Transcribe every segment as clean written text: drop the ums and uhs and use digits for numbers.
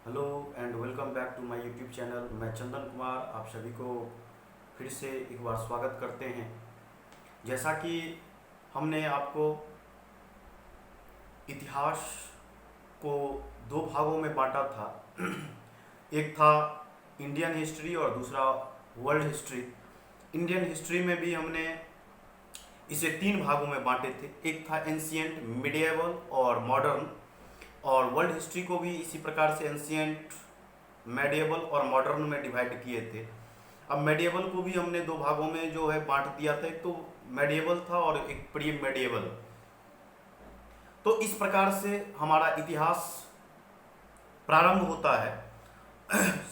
Hello and welcome back to my YouTube channel. मैं चंदन कुमार आप सभी को फिर से एक बार स्वागत करते हैं। जैसा कि हमने आपको इतिहास को दो भागों में बांटा था। एक था इंडियन हिस्ट्री और दूसरा वर्ल्ड हिस्ट्री। इंडियन हिस्ट्री में भी हमने इसे तीन भागों में बांटे थे। एक था एंशियंट, मिडिएवल और मॉडर्न। और वर्ल्ड हिस्ट्री को भी इसी प्रकार से एंशियंट, मेडिएवल और मॉडर्न में डिवाइड किए थे। अब मेडिएवल को भी हमने दो भागों में जो है बांट दिया था। एक तो मेडिएवल था और एक प्री मेडिएवल। तो इस प्रकार से हमारा इतिहास प्रारंभ होता है।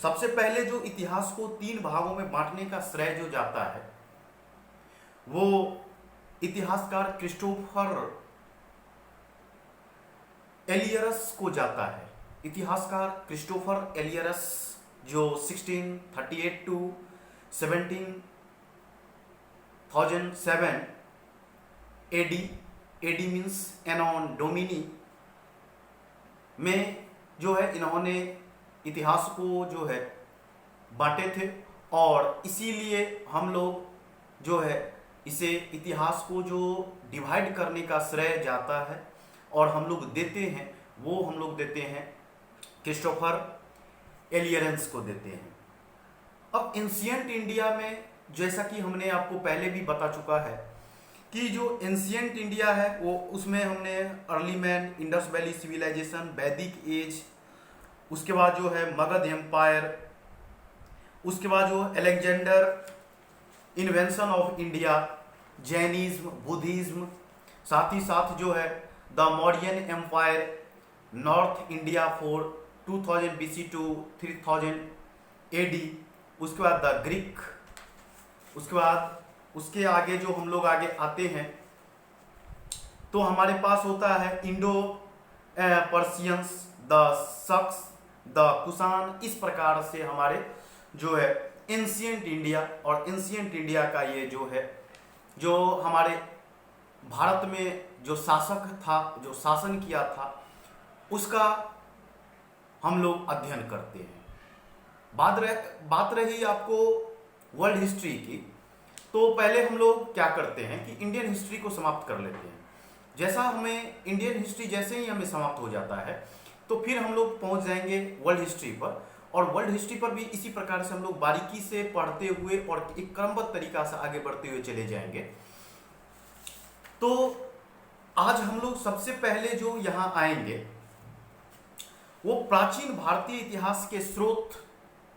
सबसे पहले जो इतिहास को तीन भागों में बांटने का श्रेय जो जाता है वो इतिहासकार क्रिस्टोफर एलियरस को जाता है। इतिहासकार क्रिस्टोफर एलियरस जो 1638 to 1707 AD, AD means anno domini में जो है इन्होंने इतिहास को जो है बांटे थे। और इसीलिए हम लोग जो है इसे इतिहास को जो डिवाइड करने का श्रेय जाता है और हम लोग देते हैं, वो हम लोग देते हैं क्रिस्टोफर एलियरेंस को देते हैं। अब एंशियंट इंडिया में जैसा कि हमने आपको पहले भी बता चुका है कि जो एंशियंट इंडिया है वो उसमें हमने early man, Indus valley civilisation, Vedic age, उसके बाद जो है मगध एम्पायर, उसके बाद जो Alexander, invention of India, Jainism, Buddhism, साथ ही साथ जो है the Mauryan empire, north India for 2000 BC to 3000 AD, उसके बाद द ग्रीक, उसके बाद उसके आगे जो हम लोग आगे आते हैं तो हमारे पास होता है Indo Persians, the Sakas, the Kushan. इस प्रकार से हमारे जो है एंशियंट इंडिया, और एंशियंट इंडिया का ये जो है जो हमारे भारत में जो शासक था, जो शासन किया था, उसका हम लोग अध्ययन करते हैं। बात रही आपको वर्ल्ड हिस्ट्री की, तो पहले हम लोग क्या करते हैं कि इंडियन हिस्ट्री को समाप्त कर लेते हैं। जैसा हमें इंडियन हिस्ट्री जैसे ही हमें समाप्त हो जाता है तो फिर हम लोग पहुंच जाएंगे वर्ल्ड हिस्ट्री पर। और वर्ल्ड हिस्ट्री पर भी इसी प्रकार से हम लोग बारीकी से पढ़ते हुए और एक क्रमबद्ध तरीका से आगे बढ़ते हुए चले जाएंगे। तो आज हम लोग सबसे पहले जो यहाँ आएंगे वो प्राचीन भारतीय इतिहास के स्रोत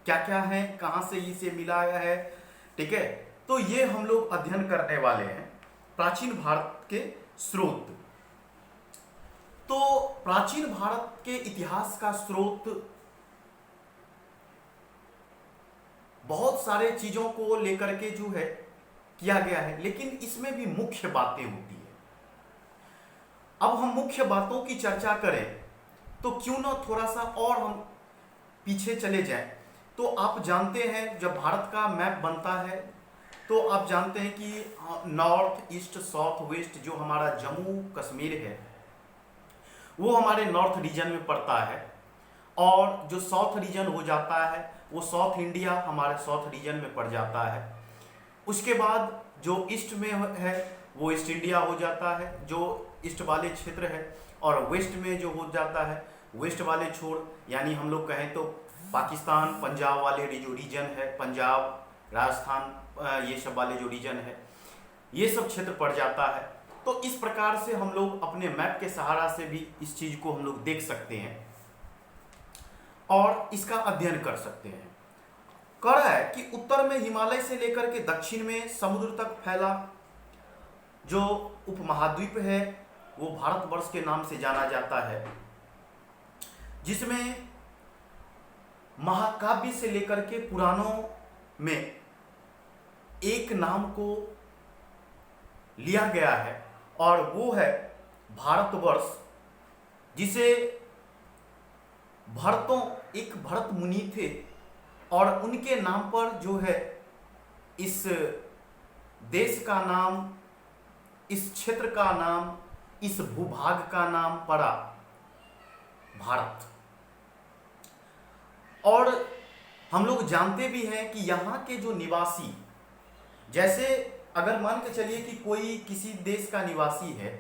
क्या क्या हैं, कहाँ से इसे मिला गया है, ठीक है। तो ये हम लोग अध्ययन करने वाले हैं प्राचीन भारत के स्रोत। तो प्राचीन भारत के इतिहास का स्रोत बहुत सारे चीजों को लेकर के जो है किया गया है, लेकिन इसमें भी मुख्य बातें होती है। अब हम मुख्य बातों की चर्चा करें तो क्यों ना थोड़ा सा और हम पीछे चले जाएं। तो आप जानते हैं जब भारत का मैप बनता है तो आप जानते हैं कि नॉर्थ, ईस्ट, साउथ, वेस्ट जो हमारा जम्मू कश्मीर है वो हमारे नॉर्थ रीजन में पड़ता है, और जो साउथ रीजन हो जाता है वो साउथ इंडिया हमारे साउथ रीजन में पड़ जाता है। उसके बाद जो ईस्ट में है वो ईस्ट इंडिया हो जाता है, जो ईस्ट वाले क्षेत्र है, और वेस्ट में जो हो जाता है वेस्ट वाले छोड़, यानी हम लोग कहें तो पाकिस्तान, पंजाब वाले जो रीजन है, पंजाब, राजस्थान, ये सब वाले जो रीजन है ये सब क्षेत्र पड़ जाता है। तो इस प्रकार से हम लोग अपने मैप के सहारा से भी इस चीज को हम लोग देख सकते हैं और इसका अध्ययन कर सकते हैं। कह रहा है कि उत्तर में हिमालय से लेकर के दक्षिण में समुद्र तक फैला जो उपमहाद्वीप है वो भारतवर्ष के नाम से जाना जाता है, जिसमें महाकाव्य से लेकर के पुराणों में एक नाम को लिया गया है और वो है भारतवर्ष, जिसे एक भरत मुनि थे और उनके नाम पर जो है इस देश का नाम, इस क्षेत्र का नाम, इस भूभाग का नाम पड़ा भारत। और हम लोग जानते भी हैं कि यहाँ के जो निवासी, जैसे अगर मान के चलिए कि कोई किसी देश का निवासी है